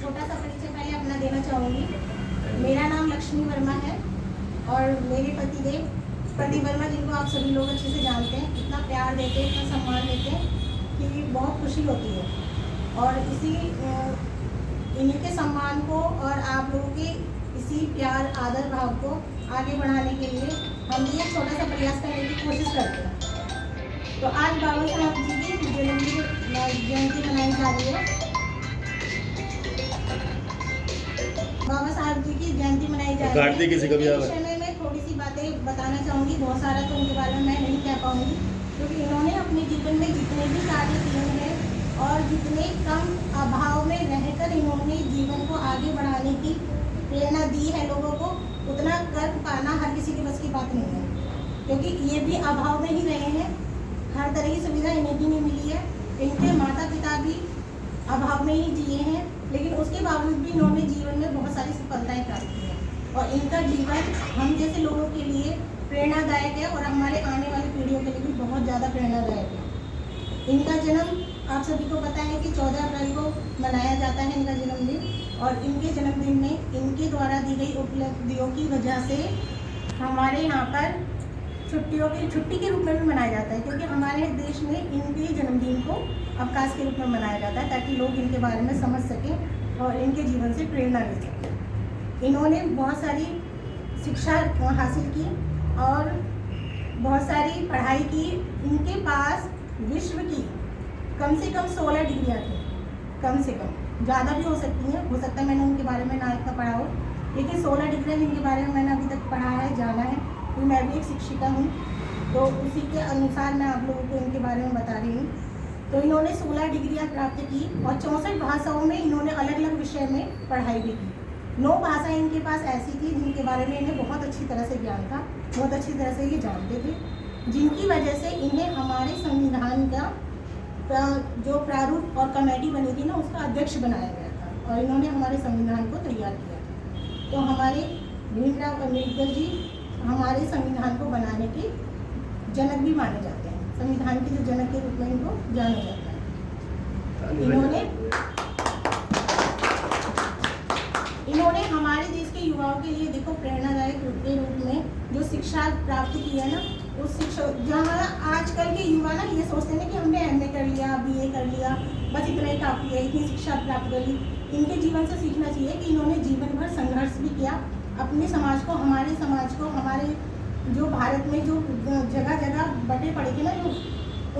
छोटा सा परिचय पहले अपना देना चाहूँगी। मेरा नाम लक्ष्मी वर्मा है और मेरे पतिदेव प्रदीप वर्मा, जिनको आप सभी लोग अच्छे से जानते हैं, इतना प्यार देते हैं, इतना सम्मान देते हैं कि बहुत खुशी होती है। और इन्हीं के सम्मान को और आप लोगों के इसी प्यार आदर भाव को आगे बढ़ाने के लिए हम भी एक छोटा सा प्रयास करने की कोशिश करते हैं। तो आज बाबा साहब जी की जयंती मनाई जा रही है। बाबा साहब जी की जयंती मनाई जा रही है। इस विषय में मैं थोड़ी सी बातें बताना चाहूँगी। बहुत सारा तो उनके बारे में मैं नहीं कह पाऊँगी, क्योंकि इन्होंने अपने जीवन में जितने भी कार्य किए हैं और जितने कम अभाव में रहकर इन्होंने जीवन को आगे बढ़ाने की प्रेरणा दी है लोगों को, उतना कर पाना हर किसी के बस की बात नहीं है, क्योंकि ये भी अभाव में ही रहे हैं। हर तरह की सुविधा इन्हें भी नहीं मिली है। इनके माता पिता भी अभाव में ही जिए हैं, लेकिन उसके बावजूद भी इन्होंने जीवन में बहुत सारी सफलताएं प्राप्त की हैं और इनका जीवन हम जैसे लोगों के लिए प्रेरणादायक है और हमारे आने वाली पीढ़ियों के लिए भी बहुत ज़्यादा प्रेरणादायक है। इनका जन्म आप सभी को पता है कि 14 अप्रैल को मनाया जाता है इनका जन्मदिन, और इनके जन्मदिन में इनके द्वारा दी गई उपलब्धियों की वजह से हमारे यहाँ पर छुट्टी के रूप में भी मनाया जाता है, क्योंकि हमारे देश में इनके जन्मदिन को अवकाश के रूप में मनाया जाता है, ताकि लोग इनके बारे में समझ सकें और इनके जीवन से प्रेरणा ले सकें। इन्होंने बहुत सारी शिक्षा हासिल की और बहुत सारी पढ़ाई की। इनके पास विश्व की कम से कम 16 डिग्रियाँ थी, कम से कम, ज़्यादा भी हो सकती हैं, हो सकता है मैंने उनके बारे में ना इतना पढ़ा हो, लेकिन 16 डिग्रियाँ जिनके बारे में मैंने अभी तक पढ़ा है, जाना है, तो मैं भी एक शिक्षिका हूँ, तो उसी के अनुसार मैं आप लोगों को इनके बारे में बता रही हूँ। तो इन्होंने 16 डिग्रियाँ प्राप्त की और 64 भाषाओं में इन्होंने अलग अलग विषय में पढ़ाई भी की। 9 भाषाएं इनके पास ऐसी थी जिनके बारे में इन्हें बहुत अच्छी तरह से ज्ञान था, बहुत अच्छी तरह से ये जानते थे, जिनकी वजह से इन्हें हमारे संविधान का जो प्रारूप और कमेटी बनी थी ना, उसका अध्यक्ष बनाया गया था और इन्होंने हमारे संविधान को तैयार किया था। तो हमारे भीमराव अम्बेडकर जी हमारे संविधान को बनाने के जनक भी माने जाते हैं। संविधान के जो जनक के रूप में इनको जाना जाता है। इन्होंने हमारे देश के युवाओं के लिए देखो प्रेरणादायक के रूप में जो शिक्षा प्राप्त की है ना, उस शिक्षा, जहाँ आजकल के युवा ना ये सोचते हैं कि हमने MA कर लिया, BA कर लिया, बस इतना ही काफ़ी है, इतनी शिक्षा प्राप्त कर ली। इनके जीवन से सीखना चाहिए कि इन्होंने जीवन भर संघर्ष भी किया, अपने समाज को, हमारे समाज को, हमारे जो भारत में जो जगह जगह बटे पड़े थे ना, जो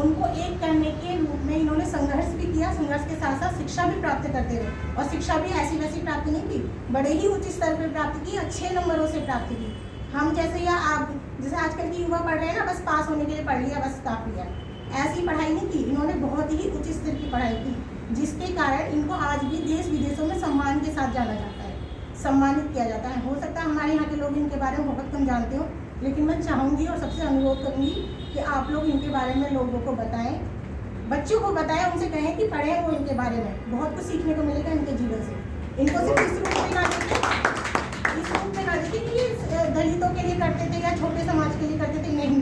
उनको एक करने के रूप में इन्होंने संघर्ष भी किया। संघर्ष के साथ साथ शिक्षा भी प्राप्त करते रहे, और शिक्षा भी ऐसी वैसी प्राप्त नहीं की, बड़े ही उच्च स्तर पर प्राप्त की, अच्छे नंबरों से प्राप्त की। हम जैसे या आप जैसे आजकल के युवा पढ़ रहे हैं ना, बस पास होने के लिए पढ़ लिया, बस काफ़ी है, ऐसी पढ़ाई नहीं की। इन्होंने बहुत ही उच्च स्तर की पढ़ाई की, जिसके कारण इनको आज भी देश विदेशों में सम्मान के साथ जाना जाता है, सम्मानित किया जाता है। हो सकता है हमारे यहाँ के लोग इनके बारे में बहुत कम जानते हो, लेकिन मैं चाहूँगी और सबसे अनुरोध करूँगी कि आप लोग इनके बारे में लोगों को बताएं, बच्चों को बताएं, उनसे कहें कि पढ़ें वो इनके बारे में, बहुत कुछ सीखने को मिलेगा इनके जीवन से। इनको सिर्फ इस रूप में ना देखें कि ये दलितों के लिए करते थे या छोटे समाज के लिए करते थे, नहीं,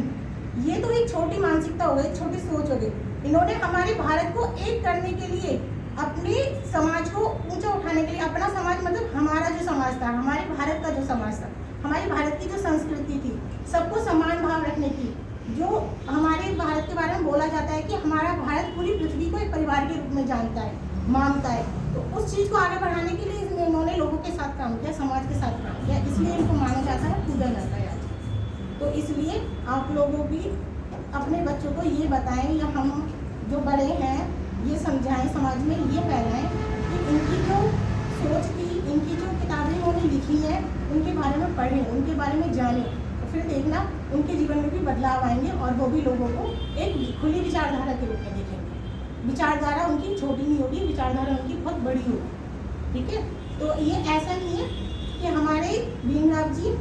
ये तो एक छोटी मानसिकता हो गई, छोटी सोच हो गई। इन्होंने हमारे भारत को एक करने के लिए, अपने समाज को ऊंचा उठाने के लिए, अपना समाज मतलब हमारा जो समाज था, हमारे भारत का जो समाज था, हमारी भारत की जो संस्कृति थी, सबको समान भाव रखने की, जो हमारे भारत के बारे में बोला जाता है कि हमारा भारत पूरी पृथ्वी को एक परिवार के रूप में जानता है, मानता है, तो उस चीज़ को आगे बढ़ाने के लिए इन्होंने लोगों के साथ काम किया, समाज के साथ काम किया, इसलिए इनको माना जाता है, पूजा जाता है आज। तो इसलिए आप लोगों भी अपने बच्चों को ये बताएं, या हम जो बड़े हैं ये समझाएं, समाज में ये फैलाएं कि इनकी जो सोच थी, इनकी जो किताबें उन्होंने लिखी है, उनके बारे में पढ़ें, उनके बारे में जानें, तो फिर देखना उनके जीवन में भी बदलाव आएंगे और वो भी लोगों को एक खुली विचारधारा के रूप में देखेंगे। विचारधारा उनकी छोटी नहीं होगी, विचारधारा उनकी बहुत बड़ी होगी, ठीक है। तो ये ऐसा नहीं है कि हमारे भीमराव जी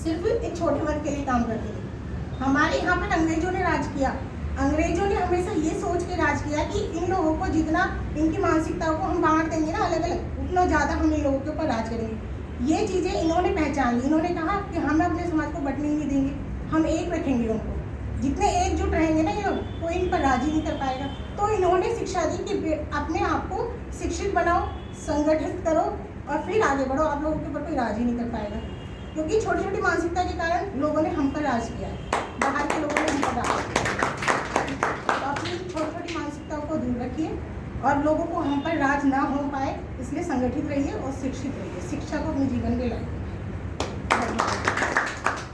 सिर्फ एक छोटे वर्ग के लिए काम करते थे। हमारे यहाँ पर अंग्रेजों ने राज किया, अंग्रेजों ने हमेशा ये सोच के राज किया कि इन लोगों को जितना इनकी मानसिकताओं को हम बांट देंगे ना अलग अलग, उतना ज़्यादा हम इन लोगों के ऊपर राज करेंगे। ये चीज़ें इन्होंने पहचान ली। इन्होंने कहा कि हम अपने समाज को बंटने नहीं देंगे, हम एक रखेंगे उनको। जितने एकजुट रहेंगे ना ये लोग, कोई इन पर राजी नहीं कर पाएगा। तो इन्होंने शिक्षा दी कि अपने आप को शिक्षित बनाओ, संगठित करो और फिर आगे बढ़ो। आप लोगों के ऊपर कोई राज ही नहीं कर पाएगा, क्योंकि छोटी छोटी मानसिकता के कारण लोगों ने हम पर राज किया है, बाहर के लोगों ने हम पर राज किया। तो अपनी छोटी छोटी मानसिकताओं को दूर रखिए और लोगों को हम पर राज ना हो पाए इसलिए संगठित रहिए और शिक्षित रहिए। शिक्षा को अपने जीवन में लाइए।